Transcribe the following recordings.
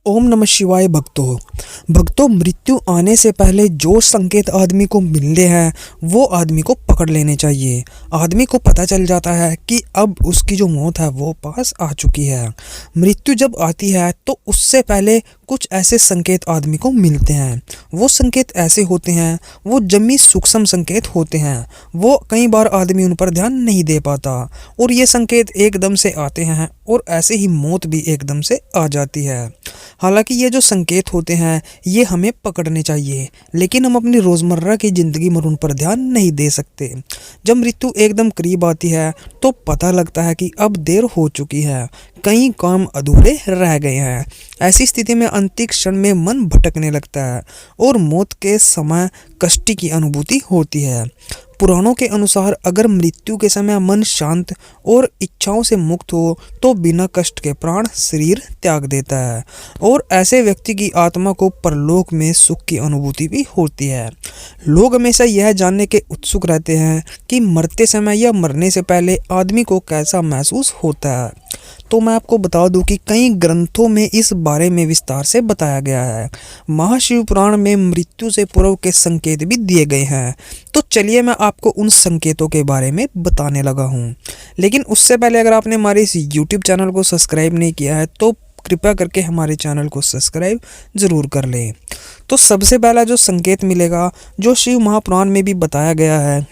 ओम नमः शिवाय। भक्तों मृत्यु आने से पहले जो संकेत आदमी को मिलते हैं वो आदमी को पकड़ लेने चाहिए। आदमी को पता चल जाता है कि अब उसकी जो मौत है वो पास आ चुकी है। मृत्यु जब आती है तो उससे पहले कुछ ऐसे संकेत आदमी को मिलते हैं। वो संकेत ऐसे होते हैं, वो जमी सूक्ष्म संकेत होते हैं। वो कई बार आदमी उन पर ध्यान नहीं दे पाता और ये संकेत एकदम से आते हैं और ऐसे ही मौत भी एकदम से आ जाती है। हालांकि ये जो संकेत होते हैं ये हमें पकड़ने चाहिए, लेकिन हम अपनी रोज़मर्रा की ज़िंदगी में उन पर ध्यान नहीं दे सकते। जब मृत्यु एकदम करीब आती है तो पता लगता है कि अब देर हो चुकी है, कई काम अधूरे रह गए हैं। ऐसी स्थिति में अंतिम क्षण में मन भटकने लगता है और मौत के समय कष्ट की अनुभूति होती है। पुराणों के अनुसार अगर मृत्यु के समय मन शांत और इच्छाओं से मुक्त हो तो बिना कष्ट के प्राण शरीर त्याग देता है और ऐसे व्यक्ति की आत्मा को परलोक में सुख की अनुभूति भी होती है। लोग हमेशा यह जानने के उत्सुक रहते हैं कि मरते समय या मरने से पहले आदमी को कैसा महसूस होता है। तो मैं आपको बता दूं कि कई ग्रंथों में इस बारे में विस्तार से बताया गया है। महाशिव पुराण में मृत्यु से पूर्व के संकेत भी दिए गए हैं। तो चलिए मैं आपको उन संकेतों के बारे में बताने लगा हूं। लेकिन उससे पहले अगर आपने हमारे इस YouTube चैनल को सब्सक्राइब नहीं किया है तो कृपया करके हमारे चैनल को सब्सक्राइब ज़रूर कर लें। तो सबसे पहला जो संकेत मिलेगा, जो शिव महापुराण में भी बताया गया है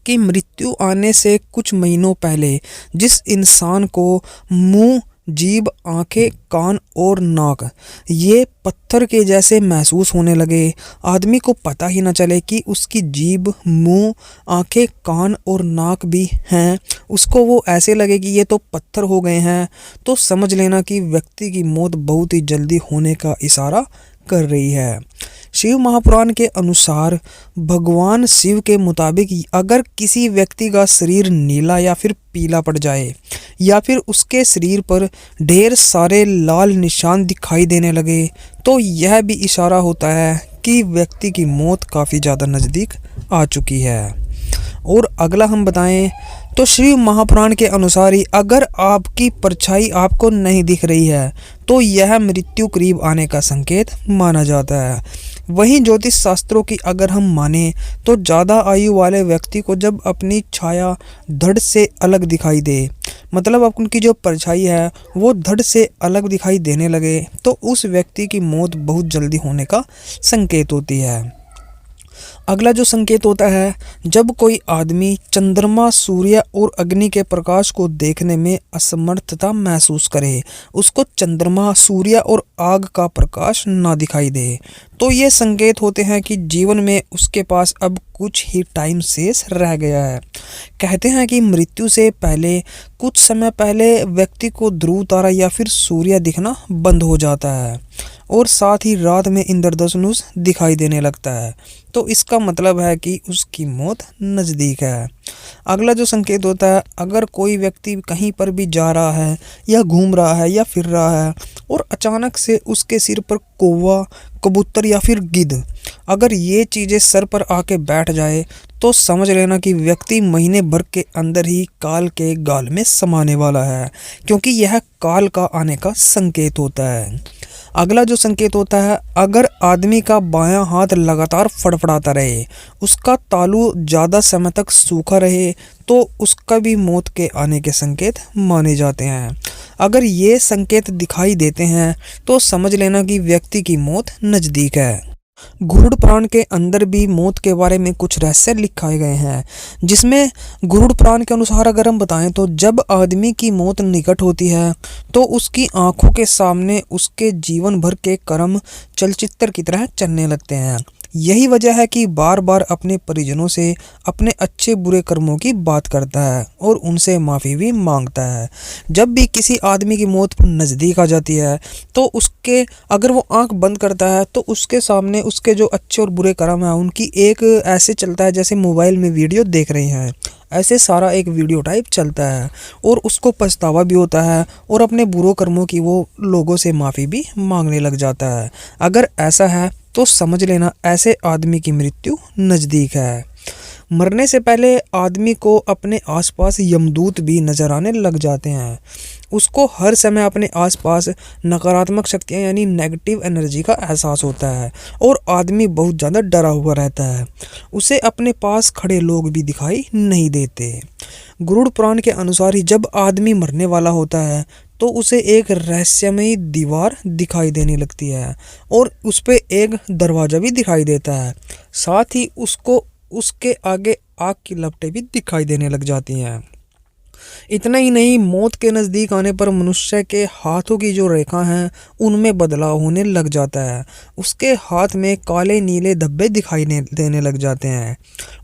कि मृत्यु आने से कुछ महीनों पहले जिस इंसान को मुंह, जीभ, आंखें, कान और नाक ये पत्थर के जैसे महसूस होने लगे, आदमी को पता ही ना चले कि उसकी जीभ, मुंह, आंखें, कान और नाक भी हैं, उसको वो ऐसे लगे कि ये तो पत्थर हो गए हैं, तो समझ लेना कि व्यक्ति की मौत बहुत ही जल्दी होने का इशारा कर रही है। शिव महापुराण के अनुसार भगवान शिव के मुताबिक अगर किसी व्यक्ति का शरीर नीला या फिर पीला पड़ जाए या फिर उसके शरीर पर ढेर सारे लाल निशान दिखाई देने लगे तो यह भी इशारा होता है कि व्यक्ति की मौत काफ़ी ज़्यादा नज़दीक आ चुकी है। और अगला हम बताएं तो शिव महापुराण के अनुसार ही अगर आपकी परछाई आपको नहीं दिख रही है तो यह मृत्यु करीब आने का संकेत माना जाता है। वहीं ज्योतिष शास्त्रों की अगर हम माने तो ज़्यादा आयु वाले व्यक्ति को जब अपनी छाया धड़ से अलग दिखाई दे, मतलब अब उनकी जो परछाई है वो धड़ से अलग दिखाई देने लगे तो उस व्यक्ति की मौत बहुत जल्दी होने का संकेत होती है। अगला जो संकेत होता है, जब कोई आदमी चंद्रमा, सूर्य और अग्नि के प्रकाश को देखने में असमर्थता महसूस करे, उसको चंद्रमा, सूर्य और आग का प्रकाश ना दिखाई दे, तो ये संकेत होते हैं कि जीवन में उसके पास अब कुछ ही टाइम शेष रह गया है। कहते हैं कि मृत्यु से पहले कुछ समय पहले व्यक्ति को ध्रुव तारा या फिर सूर्य दिखना बंद हो जाता है और साथ ही रात में इंद्रधनुष दिखाई देने लगता है, तो इसका मतलब है कि उसकी मौत नज़दीक है। अगला जो संकेत होता है, अगर कोई व्यक्ति कहीं पर भी जा रहा है या घूम रहा है या फिर रहा है और अचानक से उसके सिर पर कौवा, कबूतर या फिर गिद्ध अगर ये चीज़ें सर पर आके बैठ जाए तो समझ लेना कि व्यक्ति महीने भर के अंदर ही काल के गाल में समाने वाला है, क्योंकि यह काल का आने का संकेत होता है। अगला जो संकेत होता है, अगर आदमी का बायां हाथ लगातार फड़फड़ाता रहे, उसका तालू ज़्यादा समय तक सूखा रहे तो उसका भी मौत के आने के संकेत माने जाते हैं। अगर ये संकेत दिखाई देते हैं तो समझ लेना कि व्यक्ति की मौत नज़दीक है। गरुड़ पुराण के अंदर भी मौत के बारे में कुछ रहस्य लिखाए गए हैं, जिसमें गरुड़ पुराण के अनुसार अगर हम बताएं तो जब आदमी की मौत निकट होती है तो उसकी आंखों के सामने उसके जीवन भर के कर्म चलचित्र की तरह चलने लगते हैं। यही वजह है कि बार बार अपने परिजनों से अपने अच्छे बुरे कर्मों की बात करता है और उनसे माफ़ी भी मांगता है। जब भी किसी आदमी की मौत नज़दीक आ जाती है तो उसके अगर वो आंख बंद करता है तो उसके सामने उसके जो अच्छे और बुरे कर्म हैं उनकी एक ऐसे चलता है जैसे मोबाइल में वीडियो देख रहे हैं, ऐसे सारा एक वीडियो टाइप चलता है और उसको पछतावा भी होता है और अपने बुरे कर्मों की वो लोगों से माफ़ी भी मांगने लग जाता है। अगर ऐसा है तो समझ लेना ऐसे आदमी की मृत्यु नज़दीक है। मरने से पहले आदमी को अपने आसपास यमदूत भी नजर आने लग जाते हैं। उसको हर समय अपने आसपास नकारात्मक शक्तियाँ यानी नेगेटिव एनर्जी का एहसास होता है और आदमी बहुत ज़्यादा डरा हुआ रहता है। उसे अपने पास खड़े लोग भी दिखाई नहीं देते। गरुड़ पुराण के अनुसार ही जब आदमी मरने वाला होता है तो उसे एक रहस्यमयी दीवार दिखाई देने लगती है और उस पे एक दरवाज़ा भी दिखाई देता है। साथ ही उसको उसके आगे आग की लपटें भी दिखाई देने लग जाती हैं। इतना ही नहीं, मौत के नज़दीक आने पर मनुष्य के हाथों की जो रेखा हैं उनमें बदलाव होने लग जाता है। उसके हाथ में काले नीले धब्बे दिखाई देने लग जाते हैं।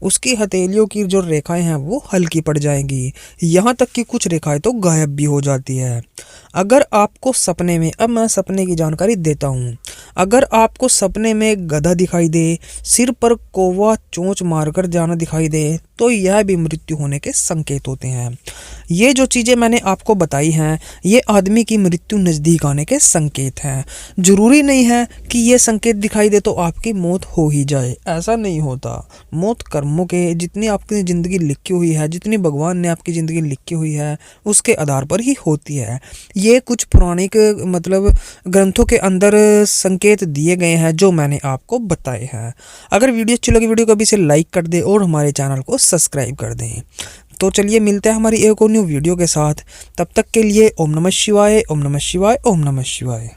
उसकी हथेलियों की जो रेखाएं हैं वो हल्की पड़ जाएंगी, यहाँ तक कि कुछ रेखाएं तो गायब भी हो जाती है। अगर आपको सपने में, अब मैं सपने की जानकारी देता हूँ, अगर आपको सपने में गधा दिखाई दे, सिर पर कौवा चोंच मारकर जाना दिखाई दे, तो यह भी मृत्यु होने के संकेत होते हैं। ये जो चीज़ें मैंने आपको बताई हैं ये आदमी की मृत्यु नज़दीक आने के संकेत हैं। ज़रूरी नहीं है कि ये संकेत दिखाई दे तो आपकी मौत हो ही जाए, ऐसा नहीं होता। मौत कर्मों के, जितनी आपकी ज़िंदगी लिखी हुई है, जितनी भगवान ने आपकी ज़िंदगी लिखी हुई है उसके आधार पर ही होती है। ये कुछ पौराणिक मतलब ग्रंथों के अंदर संकेत दिए गए हैं जो मैंने आपको बताए हैं। अगर वीडियो अच्छी लगी, वीडियो को अभी से लाइक कर दें और हमारे चैनल को सब्सक्राइब कर दें। तो चलिए मिलते हैं हमारी एक और न्यू वीडियो के साथ। तब तक के लिए ओम नमः शिवाय, ओम नमः शिवाय, ओम नमः शिवाय।